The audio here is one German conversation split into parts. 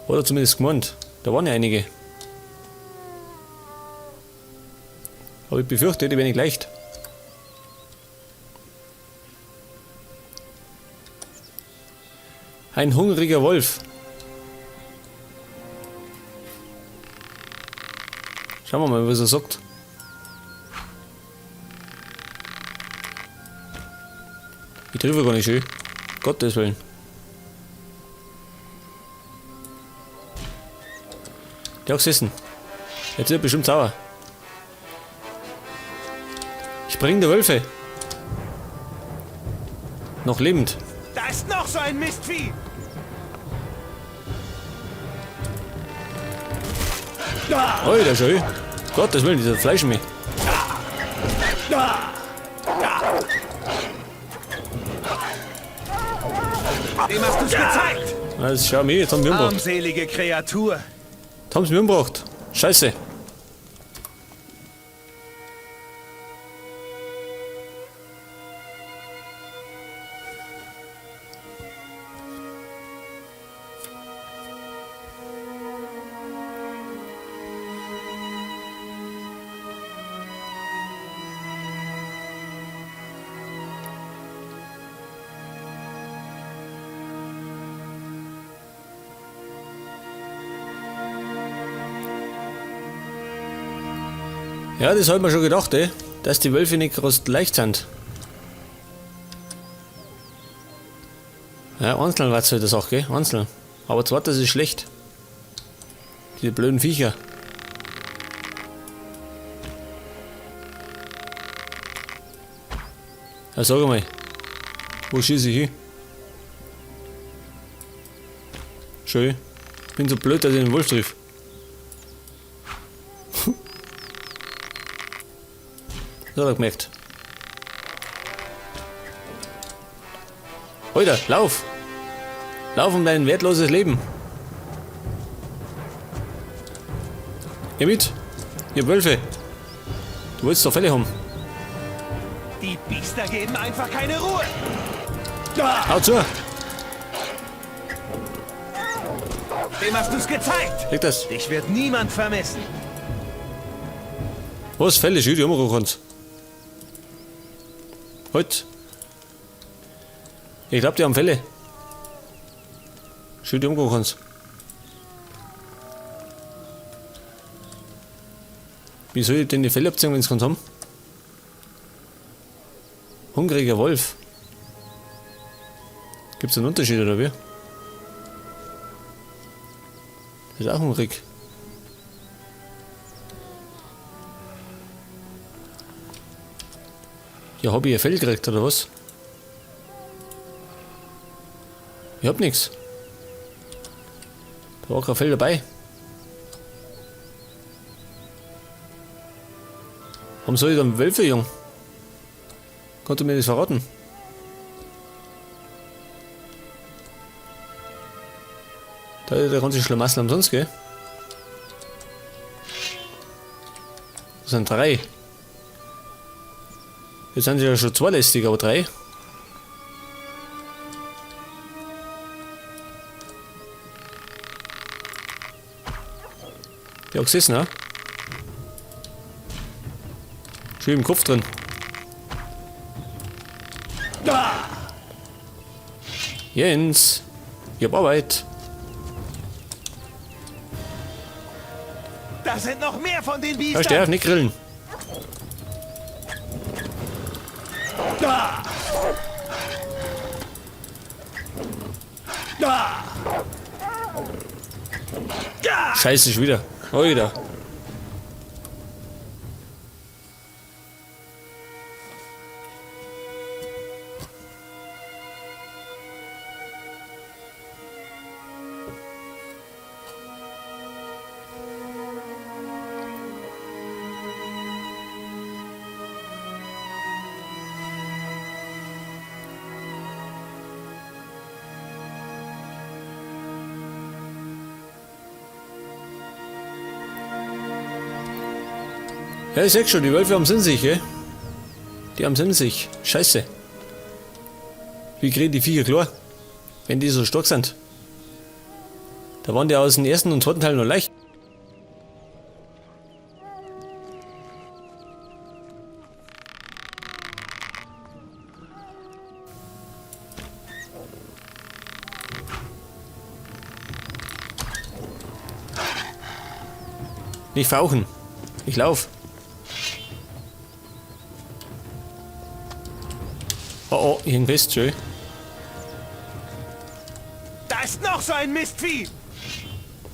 Oder zumindest gemeint. Da waren ja einige. Aber ich befürchte, die werden nicht leicht. Ein hungriger Wolf. Schauen wir mal, was er sagt. Ich treffe gar nicht schön. Gottes Willen. Der hat gesessen. Jetzt wird er bestimmt sauer. Ich bring die Wölfe. Noch lebend. Da ist noch so ein Mistvieh! Alter, schön. Gottes Willen, dieser Fleisch mehr. Dem hast du's gezeigt! Das schau mir, jetzt haben wir umgebracht. Armselige Kreatur! Jetzt haben sie mich umgebracht. Scheiße. Ja, das hat man schon gedacht, dass die Wölfe nicht groß leicht sind. Ja, einzeln war es halt das auch, gell? Einzeln. Aber zweites ist schlecht. Diese blöden Viecher. Ja, sag mal. Wo schieße ich hin? Schön. Ich bin so blöd, dass ich den Wolf triff. Das hat er gemerkt. Alter, lauf! Lauf um dein wertloses Leben! Geh mit! Ihr Wölfe! Du willst doch Fälle haben! Die Biester geben einfach keine Ruhe! Hau zu! Dem hast du's gezeigt! Leg das! Dich wird niemand vermissen! Was? Fälle? Schau die umrufen kannst! Halt! Ich glaub, die haben Fälle! Schau die umrufen kannst! Wie soll ich denn die Fälle abziehen, wenn sie keins haben? Hungriger Wolf. Gibt's einen Unterschied oder wie? Das ist auch hungrig. Ja, hab ich ein Fell gekriegt oder was? Ich hab nix. Da war kein Fell dabei. Warum soll ich dann Wölfe, Jung? Kannst du mir das verraten? Da ist der ganze Schlamassel umsonst, gell? Das sind 3. Jetzt sind sie ja schon 2 lästig, aber 3. Die hat gesessen, ne? Schön im Kopf drin. Jens, ich hab Arbeit. Da sind noch mehr von den Hörst Biestern! du auf, nicht grillen. Scheiße, schon wieder. Alter. Ja, ich sag schon, die Wölfe haben sich, gell? Die haben sich. Scheiße. Wie kriegen die Viecher klar? Wenn die so stark sind. Da waren die aus dem ersten und zweiten Teil noch leicht. Nicht fauchen. Ich lauf. Oh oh, ich häng fest, schön. Da ist noch so ein Mistvieh!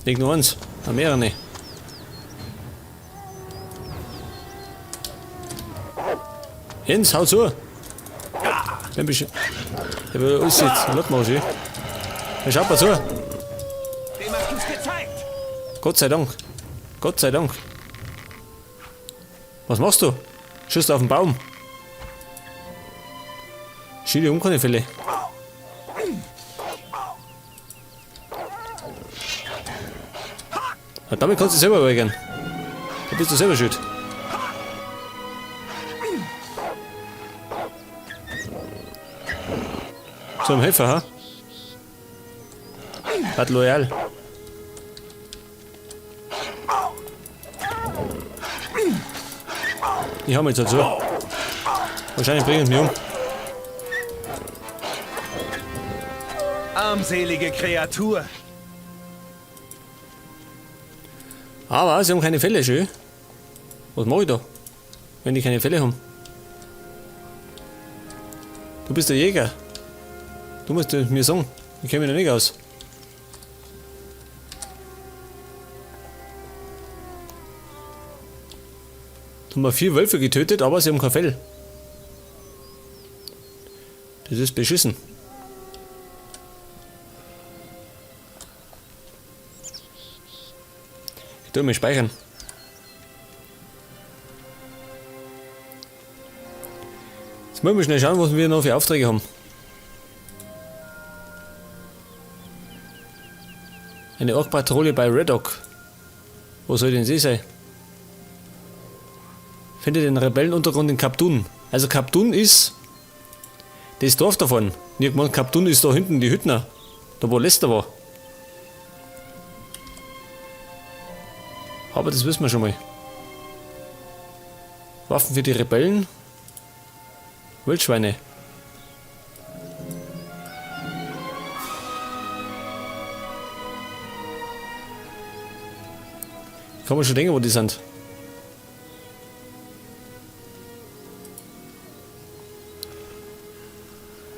Nicht nur eins, noch mehrere. Jens, hau zu! Wenn bist du. Der will alles jetzt. Lass mal schön. Dann schaut mal zu. Dem hast du's gezeigt! Gott sei Dank. Gott sei Dank. Was machst du? Schießt auf den Baum. Schiede um keine Fälle. Ja, damit kannst du selber weggehen. Da bist du selber schuld. Zum Helfer, ha? Hat loyal. Ich hau mir jetzt dazu. Wahrscheinlich bringen sie mich um. Armselige Kreatur! Aber sie haben keine Fälle, schön. Was mache ich da, wenn die keine Fälle haben? Du bist der Jäger. Du musst mir sagen. Ich kenne mich noch nicht aus. Da haben wir 4 Wölfe getötet, aber sie haben kein Fell. Das ist beschissen. Ich tue mich speichern. Jetzt müssen wir schnell schauen, was wir noch für Aufträge haben. Eine Ork-Patrouille bei Red Oak. Wo soll denn sie sein? Finde den Rebellenuntergrund in Kaptun. Also Kaptun ist das Dorf davon. Ich hab gemeint, Kaptun ist da hinten die Hüttner. Da wo Lester war. Aber das wissen wir schon mal. Waffen für die Rebellen. Wildschweine. Kann man schon denken, wo die sind.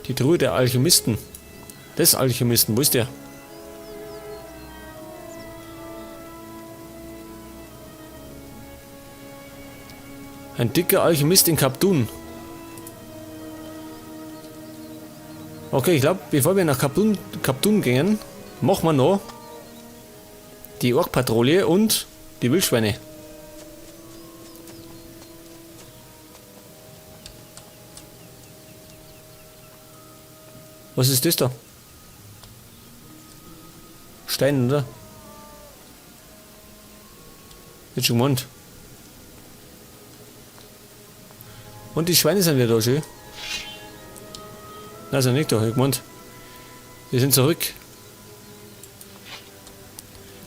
Die Truhe der Alchemisten. Des Alchemisten, wo ist der? Ein dicker Alchemist in Kaptun. Okay, ich glaube, bevor wir nach Kaptun gehen, machen wir noch die Ork-Patrouille und die Wildschweine. Was ist das da? Stein, oder? Jetzt schon gemeint. Und die Schweine sind wieder da, schön. Nein, sind nicht da, ich gemeint. Die sind zurück.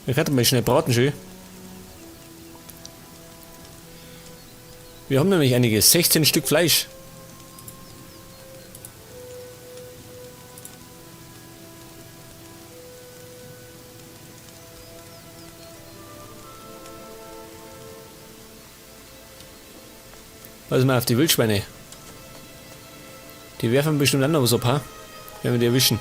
Wir könnten mal schnell braten, schön. Wir haben nämlich einige 16 Stück Fleisch. Also mal auf die Wildschweine. Die werfen bestimmt auch noch was ab, ha? Wenn wir die erwischen.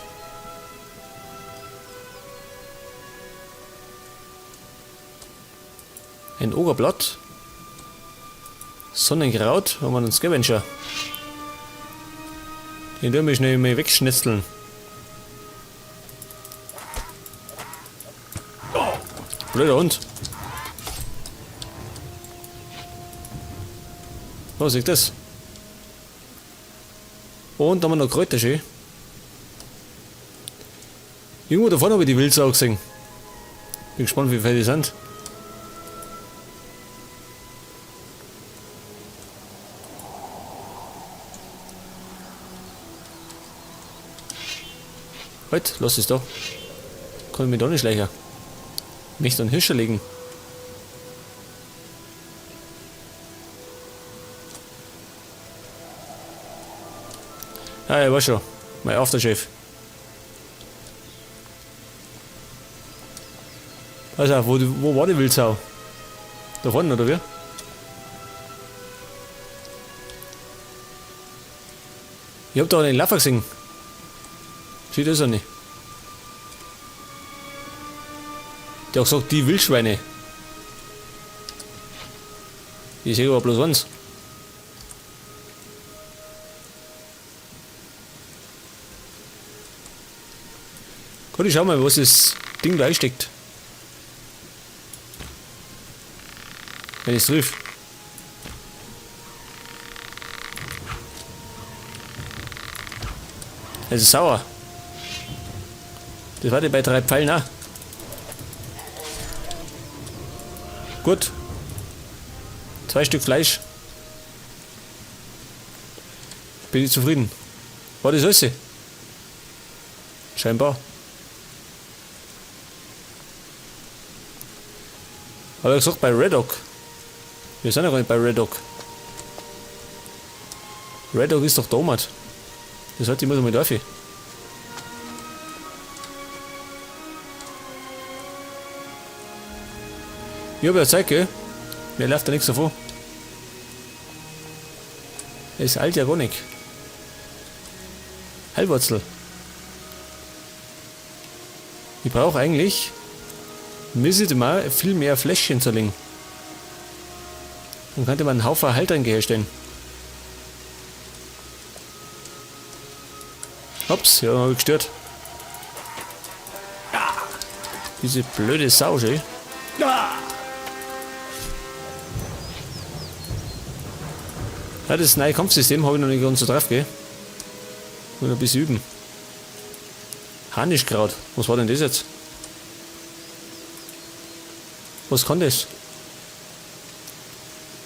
Ein Ogerblatt. Sonnenkraut, haben wir einen Scavenger. Den tun wir schnell mal wegschnitzeln. Blöder Hund. Was ist das? Und da haben wir noch Kräuter, schön. Irgendwo da vorne habe ich die Wildsau gesehen. Bin gespannt, wie viele die sind. Halt, lass es da. Kann ich mich da nicht schleichen. Mich dann Hirsche legen. Ah, ich war schon. Mein Afterchef. Also, wo war die Wildsau? Da vorne, oder wie? Ich hab da einen Laffer gesehen. Sieht das auch nicht. Der hat gesagt, die Wildschweine. Ich sehe aber bloß eins. Kann ich schau mal, was das Ding da einsteckt. Wenn ich es triff. Es ist sauer. Das war die bei 3 Pfeilen auch. Gut. 2 Stück Fleisch. Bin ich zufrieden. War das alles? Scheinbar. Aber ich gesagt bei Red Oak. Wir sind ja gar nicht bei Red Oak. Red Oak ist doch Domat. Das heißt, ich muss mal rauf. Ich habe ja Zeit, gell? Mir läuft da nichts davon. Es alt ja gar nicht. Heilwurzel. Ich brauche eigentlich, müsste mal viel mehr Fläschchen zerlegen. Dann könnte man einen Haufen Haltern herstellen. Ups, ja, hab ich gestört. Diese blöde Sau, ey. Ja, das neue Kampfsystem habe ich noch nicht ganz so drauf, gell? Muss noch ein bisschen üben. Harnischkraut. Was war denn das jetzt? Was kann das?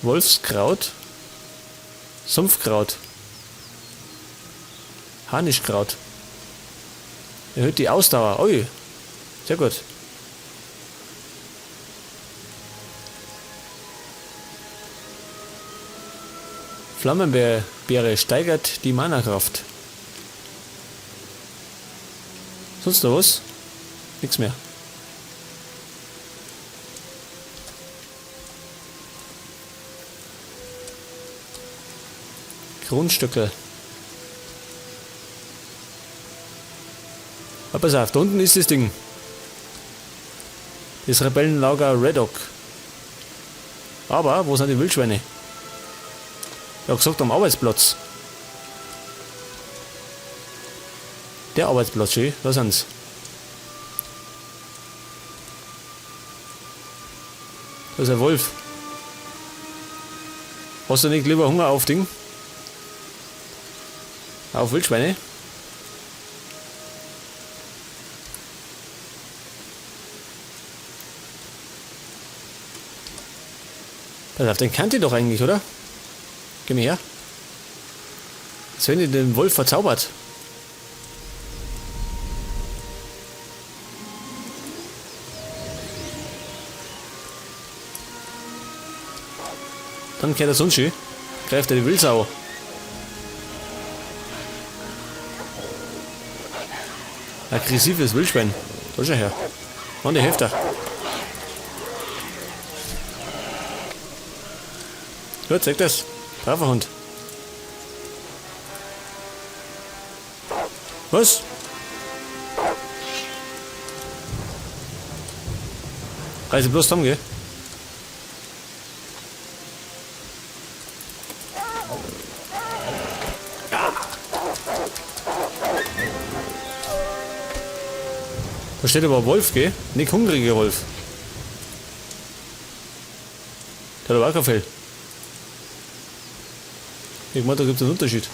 Wolfskraut. Sumpfkraut. Harnischkraut. Erhöht die Ausdauer. Ui. Sehr gut. Flammenbeere steigert die Mana-Kraft. Sonst noch was? Nichts mehr. Grundstücke. Aber pass auf, da unten ist das Ding. Das Rebellenlager Red Oak. Aber, wo sind die Wildschweine? Ich hab gesagt, am Arbeitsplatz. Der Arbeitsplatz, schön, da sind's. Da ist ein Wolf. Hast du nicht lieber Hunger auf Ding? Auf Wildschweine? Pass auf, den kennt ihr doch eigentlich, oder? Geh mal her. Jetzt wenn ihr den Wolf verzaubert. Dann kehrt er sonst schön. Greift er die Wildsau. Aggressives Wildschwein. Da schau her. Und die Hälfte. Gut, zeig das. Braver Hund. Was? Reise bloß zusammen, gell? Da steht aber Wolf, gell? Nicht hungriger Wolf. Der hat aber auch kein Fell. Ich meine, da gibt es einen Unterschied.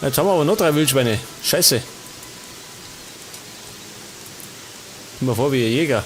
Jetzt haben wir aber noch 3 Wildschweine. Scheiße. Komm mal vor wie ein Jäger.